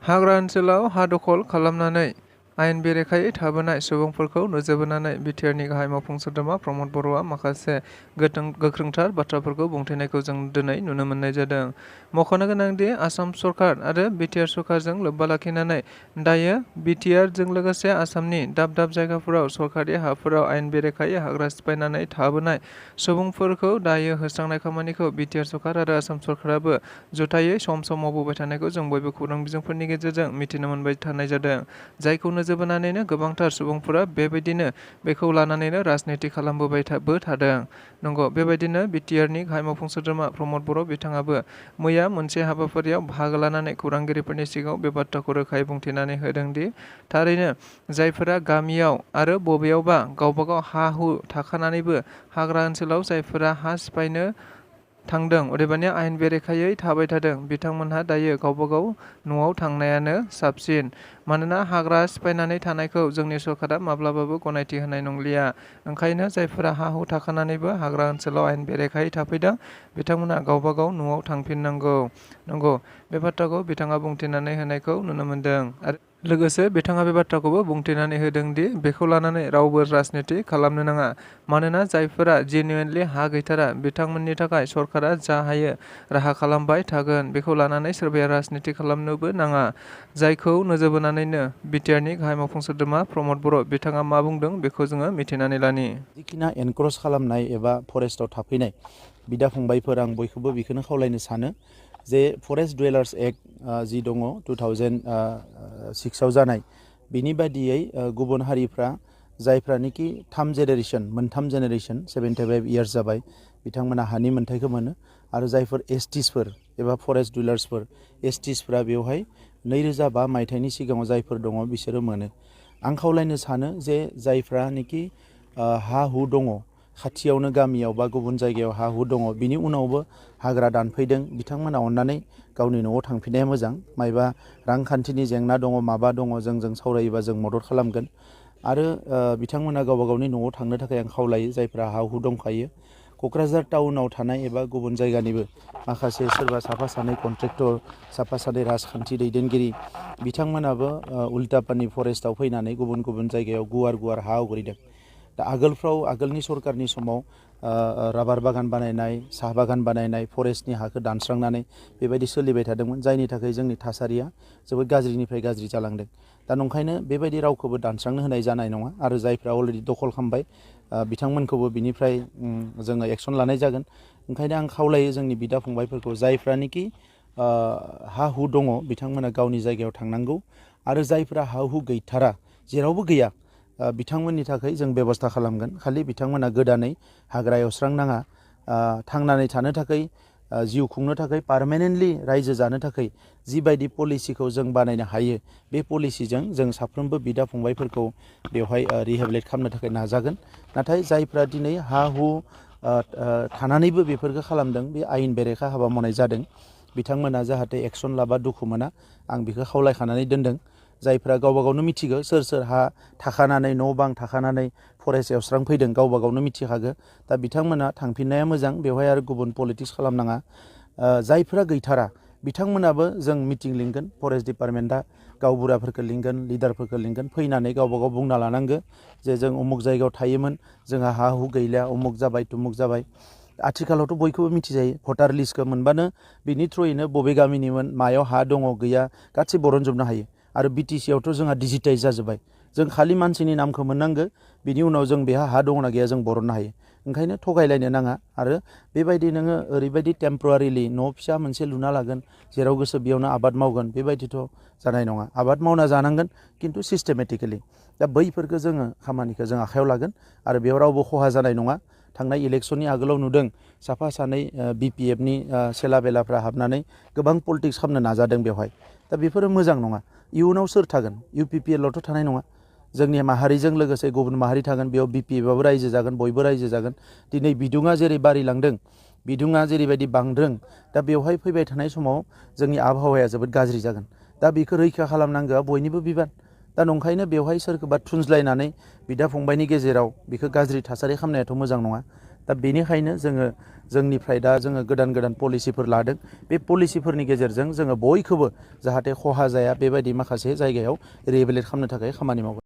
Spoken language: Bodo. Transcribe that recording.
हाग्रा ओनसोलाव हा दखल खालामनानै आयेन बेरेखायै थाबोनाय सुबुंफोरखौ नोजोर बोनानै बिटिआरनि गाहाय मावफुं सोद्रोमा प्रमद बर'आ माखासे गोख्रोंथार बाथ्राफोरखौ बुंथिनायखौ जों दिनै नुनो मोननाय जादों। मख'नो गोनांदि आसाम सरकार आरो बिटिआर सरकारजों लोब्बा लाखिनानै दायो बिटिआरजों लोगोसे आसामनि दाब दाब जायगाफोराव सरकारि हाफोराव आयेन बेरेखायै हाग्रा सिफायनानै थाबोनाय सुबुंफोरखौ दायो होस्रांनाय खामानिखौ बिटिआर सरकार आरो आसाम सरकाराबो जुथायै सम मावबोबाय थानायखौ जों बयबो खौरां बिजोंफोरनि गेजेरजों मिथिनो मोनबाय थानाय जादों। जायखौ नोजोर बोनानैनो गोबांथार सुबुंफोरा बेबायदिनो बेखौ लानानैनो राजनिति खालामबोबाय थादों। नंगौ, बेबायदिनो बिटिआरनि गाहाय मावफुं सोद्रोमा प्रमद बर' बिथाङाबो मैया मोनसे हाबाफारियाव बाहागो लानानै खौरांगिरिफोरनि सिगाङाव बे बाथ्राखौ रोखायै बुंथिनानै होदोंदि थारैनो जायफोरा गामियाव आरो बबेयावबा गावबागाव हा हु थाखानानैबो हाग्रा ओनसोलाव जायफोरा हा सिफायनो थांदों, अदेबानि आयेन बेरेखायै थाबाय थादों, बिथांमोनहा दायो गावबागाव न'आव थांनायानो साबसिन। मानोना हाग्रा सिफायनानै थानायखौ जोंनि सरकारा माब्लाबाबो गनायथि होनाय नंलिया। ओंखायनो जायफोरा हा हु थाखानानैबो हाग्रा ओनसोलाव आयेन बेरेखायै थाफैदों, बिथांमोना गावबागाव न'आव थांफिननांगौ। नंगौ, बे बाथ्राखौ बिथाङा बुंथिनानै होनायखौ नुनो मोनदों। आरो लोगोसे बिथाङा बे बाथ्राखौबो बुंथिनानै होदोंदि बेखौ लानानै रावबो राजनिति खालामनो नाङा। मानोना जायफोरा जेनुइनलि हा गैथारा, बिथांमोननि थाखाय सरकारा जा हायो राहा खालामबाय थागोन। बेखौ लानानै सोरबाया राजनिति खालामनोबो नाङा। जायखौ नोजोर बोनानैनो बिटिआरनि गाहाय मावफुं सोद्रोमा प्रमद बर' बिथाङा मा बुंदों बेखौ जोङो मिथिनानै लानि। जिखिना एनक्रस खालामनाय एबा फरेस्टआव थाफैनाय बिदा फंबायफोर, आं बयखौबो बेखौनो खावलायनो सानो जे फरेस्ट डुवेलार्स एक्ट जि दङ 2006आव जानाय, बिनि बादियै गुबुन हारिफ्रा जायफ्रानोखि मोनथाम जेनेरेसन 75 इयार्स जाबाय, बिथांमोना हानि मोन्थायखौ मोनो। आरो जायफोर एसटिसफोर एबा फरेस्ट डुवेलार्सफोर, एसटिसफ्रा बेवहाय 2005 मायथाइनि सिगाङाव जायफोर दङ बिसोरो मोनो। आं खावलायनो सानो जे जायफ्रानोखि हा हु दङ, खाथियावनो गामियाव बा गुबुन जायगायाव हा हु दङ, बिनि उनावबो हाग्रा दानफैदों, बिथांमोना अननानै गावनि न'आव थांफिननाया मोजां। मायबा रांखान्थिनि जेंना दङ, माबा दङ, जों सावरायोबा जों मदद खालामगोन। आरो बिथांमोना गावबा गावनि न'आव थांनो थाखाय आं खावलायो। जायफ्रा हा हु दंखायो, क'क्राझार टाउनाव थानाय एबा गुबुन जायगानिबो माखासे सोरबा साफा सानै कन्ट्रेक्टर, साफा सानै राजखान्थि दैदेनगिरि, बिथांमोनाबो उल्टापानि फरेस्टआव फैनानै गुबुन गुबुन जायगायाव गुवार गुवार हा आवग्रिदों। दा आगोलनि सरकारनि समाव राबार बागान बानायनाय, साहा बागान बानायनाय, फरेस्टनि हाखौ दानस्रांनानै बेबायदि सोलिबाय थादोंमोन, जायनि थाखाय जोंनि थासारिया जोबोद गाज्रिनिफ्राय गाज्रि जालांदों। दा नंखायनो बेबायदि रावखौबो दानस्रांनो होनाय जानाय नङा। आरो जायफ्रा अलरेडि दखल खालामबाय, बिथांमोनखौबो बिनिफ्राय जोङो एक्सन लानाय जागोन। ओंखायनो आं खावलायो जोंनि बिदा फंबायफोरखौ, जायफ्रानोखि हा हु दङ, बिथांमोना गावनि जायगायाव थांनांगौ। आरो जायफ्रा हा हु गैथारा, जेरावबो गैया, बिथांमोननि थाखाय जों बेबस्था खालामगोन। खालि बिथांमोना गोदानै हाग्रा एवस्रांनाङा। थांनानै थानो थाखाय, जिउ खुंनो थाखाय, पार्मानेन्टलि रायजो जानो थाखाय जिबायदि पलिसिखौ जों बानायनो हायो, बे पलिसिजों जों साफ्रोमबो बिदा फंबायफोरखौ बेवहाय रिहेबिलिट खालामनो थाखाय नाजागोन। नाथाय जायफ्रा दिनै हा हु थानानैबो बेफोरखौ खालामदों, बे आयेन बेरेखा हाबा मावनाय जादों, बिथांमोना जाहाथे एक्सन लाबा दुखु मोना, आं बेखौ खावलायखानानै दोनदों। जायफ्रा गावबा गावनो मिथिगौ सोर सोर हा थाखानानै, न' बां थाखानानै फरेस्ट एवस्रांफैदों, गावबा गावनो मिथिखागो। दा बिथांमोना थांफिननाया मोजां, बेवहाय आरो गुबुन पलिटिक्स खालामनाङा। जायफ्रा गैथारा, बिथांमोनाबो जों मिटिं लिंगोन। फरेस्ट डिपार्टमेन्टआ गावबुराफोरखौ लिंगोन, लिडारफोरखौ लिंगोन, फैनानै गावबा गाव बुंना लानांगो जे जों उमुक जायगायाव थायोमोन, जोंहा हा हु गैला, उमुक जाबाय तुमुक जाबाय। आथिखालावथ' बयखौबो मिथिजायो, भटार लिस्टखौ मोनबानो बिनि थ्रुयैनो बबे गामिनिमोन, मायाव हा दङ गैया, गासै बरनजोबनो हायो। आरो बिटिसिआवथ' जोंहा डिजिटाइज जाजोब्बाय। जों खालि मानसिनि नामखौ मोननांगो, बिनि उनाव जों बेहा हा दङना गैया जों बरननो हायो। ओंखायनो थगायलायनो नाङा। आरो बेबायदि नोङो ओरैबायदि टेम्परारिलि न' फिसा मोनसे लुना लागोन, जेराव गोसो बेयावनो आबाद मावगोन, बेबायदिथ' जानाय नङा। आबाद मावना जानांगोन, खिन्थु सिस्टेमेटिकेलि। दा बैफोरखौ जोङो खामानिखौ जों आखायाव लागोन। आरो बेयाव रावबो खहा जानाय नङा। थांनाय इलेक्सननि आगोलाव नुदों, साफा सानै बिपिएफनि सेला बेलाफ्रा हाबनानै गोबां पलिटिक्स खालामनो नाजादों बेवहाय। दा बेफोरो मोजां नङा। इयुनाव सोर थागोन? UPPLआवथ' थानाय नङा। जोंनि माहारिजों लोगोसे गुबुन माहारि थागोन, बेयाव बिपिएफआबो रायजो जागोन, बयबो रायजो जागोन। दिनै बिदुङा जेरै बारिलांदों, बिदुङा जेरैबायदि बांदों, दा बेवहाय फैबाय थानाय समाव जोंनि आबहावाया जोबोद गाज्रि जागोन। दा बेखौ रैखा खालामनांगौआ बयनिबो बिबान। दा नंखायनो बेवहाय सोरखौबा थुनज्लायनानै बिदा फंबायनि गेजेराव बेखौ गाज्रि थासारि खालामनायाथ' मोजां नङा। दा बेनिखायनो जोंनिफ्राय दा जोङो गोदान पलिसिफोर लादों। बे पलिसिफोरनि गेजेरजों जोङो बयखौबो जाहाथे खहा जाया बेबायदि माखासे जायगायाव रिहेबिलिट खालामनो थाखाय खामानि मावगोन।